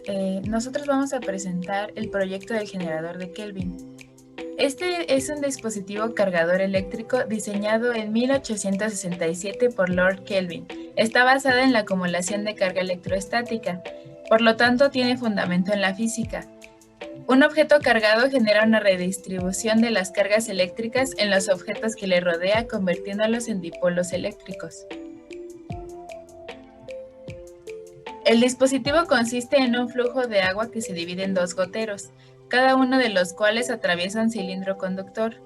días. Nosotros vamos a presentar el proyecto del generador de Kelvin. Este es un dispositivo cargador eléctrico diseñado en 1867 por Lord Kelvin. Está basada en la acumulación de carga electrostática, por lo tanto tiene fundamento en la física. Un objeto cargado genera una redistribución de las cargas eléctricas en los objetos que le rodea, convirtiéndolos en dipolos eléctricos. El dispositivo consiste en un flujo de agua que se divide en dos goteros, cada uno de los cuales atraviesa un cilindro conductor,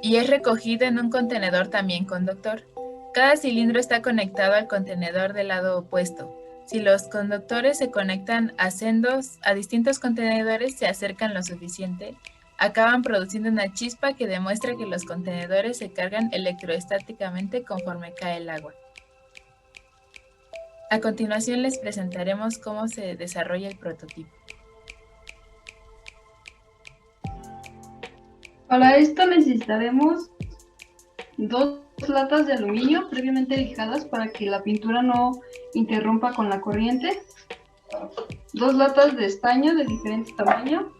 y es recogido en un contenedor también conductor. Cada cilindro está conectado al contenedor del lado opuesto. Si los conductores se conectan a distintos contenedores, se acercan lo suficiente, acaban produciendo una chispa que demuestra que los contenedores se cargan electroestáticamente conforme cae el agua. A continuación les presentaremos cómo se desarrolla el prototipo. Para esto necesitaremos 2 latas de aluminio previamente lijadas para que la pintura no interrumpa con la corriente, 2 latas de estaño de diferente tamaño,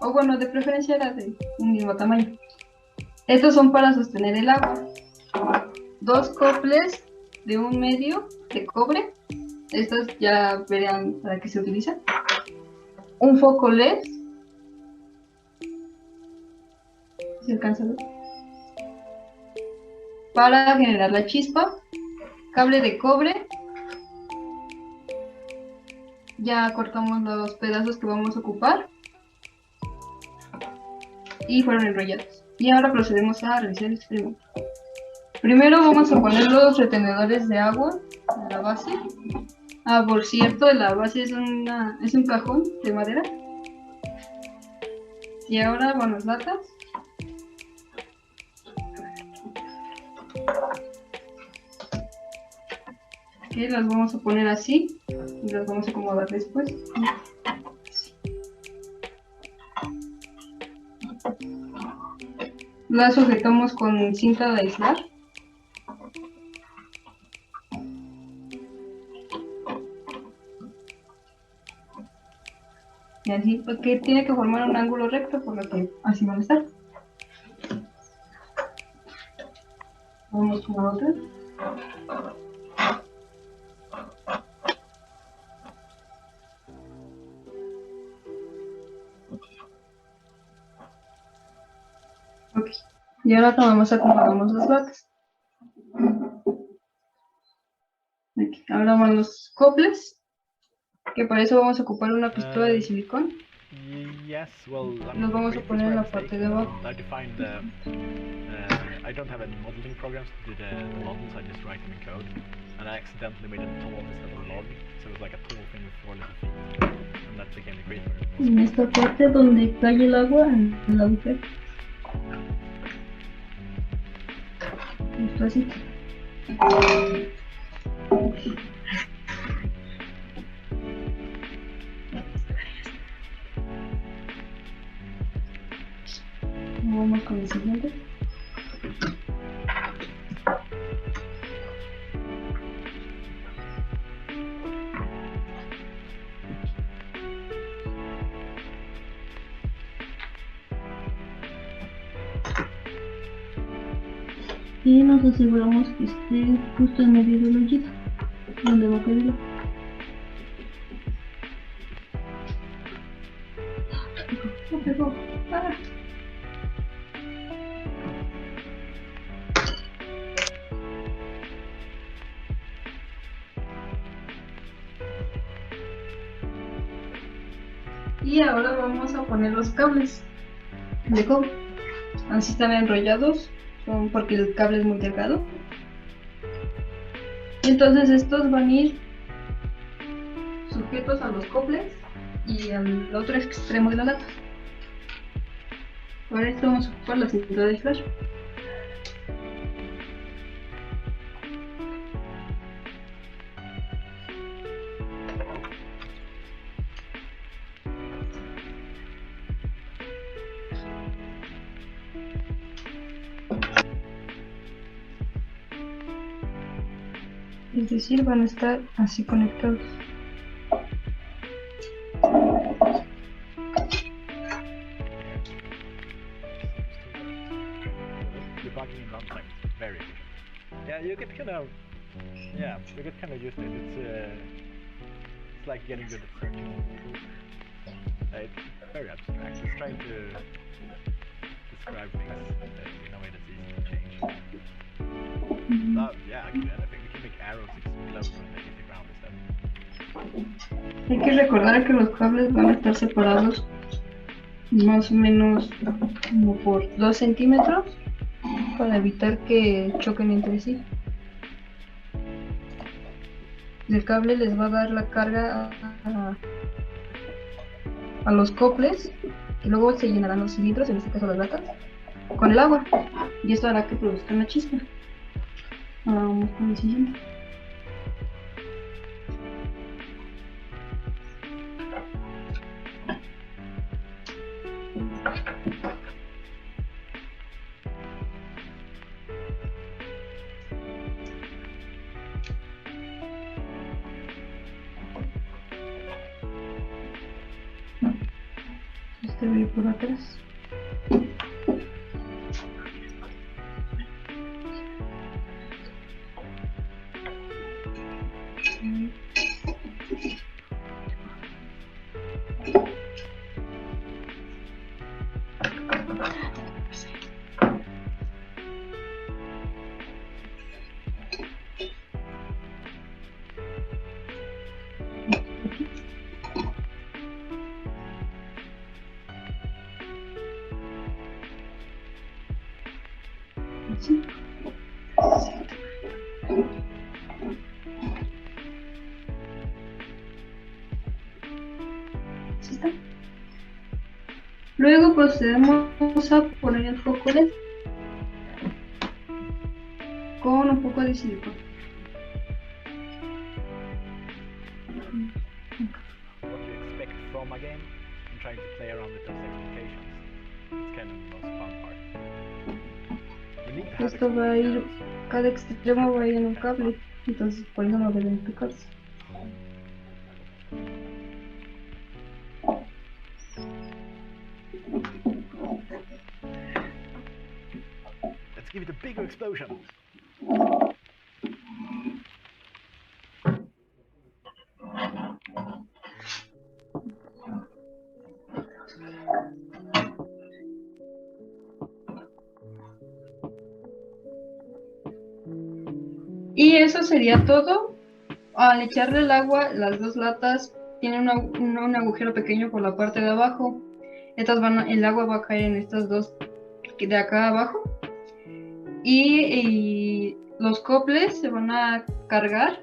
o bueno, de preferencia era de un mismo tamaño. Estos son para sostener el agua. 2 coples de 1 medio de cobre, estos ya verán para qué se utilizan. Un foco LED, ¿se alcanza a ver? Para generar la chispa, cable de cobre, ya cortamos los pedazos que vamos a ocupar y fueron enrollados. Y ahora procedemos a realizar el experimento. Primero vamos a poner los retenedores de agua a la base. Por cierto, la base es un cajón de madera. Y ahora van las latas. Que las vamos a poner así y las vamos a acomodar después. Las sujetamos con cinta de aislar. Y así, porque tiene que formar un ángulo recto, por lo que así van a estar. Vamos con la otra. Ok, y ahora tomamos, acomodamos las latas. Aquí. Ahora van los coples, que para eso vamos a ocupar una pistola de silicón. Yes, well, Los vamos a poner en la parte de abajo. I defined the. I don't have any modeling programs to do the models. I just write them in code, and I accidentally made a tool instead of a log, so it was like a tool thing with 4 little feet, and that became the creator. En esta parte donde cae el agua, en el agujero. Esto así. Vamos con el siguiente. Y nos aseguramos que esté justo en medio del hoyito, donde va a caer el agua. No pegó. Y ahora vamos a poner los cables de cobre. Así están enrollados, son porque el cable es muy delgado. Y entonces estos van a ir sujetos a los coples y al otro extremo de la lata. Para esto vamos a ocupar la cinta de flash. Es decir, van a estar así conectados. you get kind of used to it. It's like getting good at searching. It's very abstract. It's trying to describe things in a way that's easy to change. Yeah, actually, and I think we can make arrows explode when they hit the ground instead. Hay que recordar que los cables van a estar separados más o menos como por 2 centímetros para evitar que choquen entre sí. El cable les va a dar la carga a los coples y luego se llenarán los cilindros, en este caso las latas, con el agua, y esto hará que produzca una chispa. Vamos con el siguiente. Este va a ir por atrás. Sí. ¿Sí está? Luego procedemos a poner el foco LED con un poco de silicona. What you expect from a game and trying to play around with those expectations. It's kind of the most fun part. You need to have Esto va a ir, arrows. cada extremo va a ir en un cable, entonces por eso no deben tocarse. Let's give it a bigger explosion. Y eso sería todo. Al echarle el agua, las dos latas tienen un agujero pequeño por la parte de abajo. El agua va a caer en estas dos de acá abajo. Y los coples se van a cargar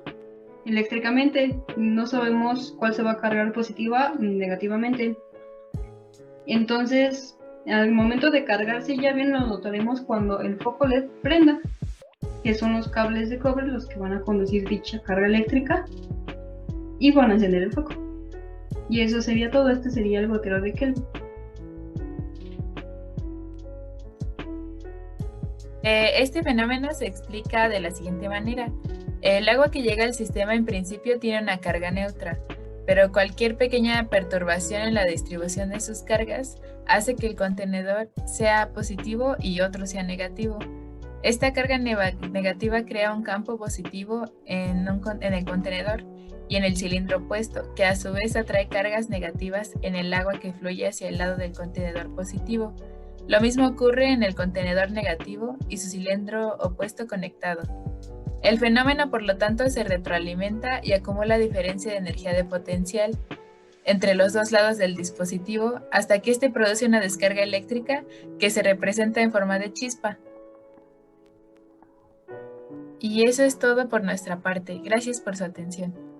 eléctricamente. No sabemos cuál se va a cargar positiva ni negativamente. Entonces, al momento de cargarse, ya bien lo notaremos cuando el foco LED prenda, que son los cables de cobre los que van a conducir dicha carga eléctrica y van a encender el foco. Y eso sería todo. Este sería el gotero de Kelvin. Este fenómeno se explica de la siguiente manera. El agua que llega al sistema en principio tiene una carga neutra, pero cualquier pequeña perturbación en la distribución de sus cargas hace que el contenedor sea positivo y otro sea negativo. Esta carga negativa crea un campo positivo en el contenedor y en el cilindro opuesto, que a su vez atrae cargas negativas en el agua que fluye hacia el lado del contenedor positivo. Lo mismo ocurre en el contenedor negativo y su cilindro opuesto conectado. El fenómeno, por lo tanto, se retroalimenta y acumula diferencia de energía de potencial entre los dos lados del dispositivo hasta que éste produce una descarga eléctrica que se representa en forma de chispa. Y eso es todo por nuestra parte. Gracias por su atención.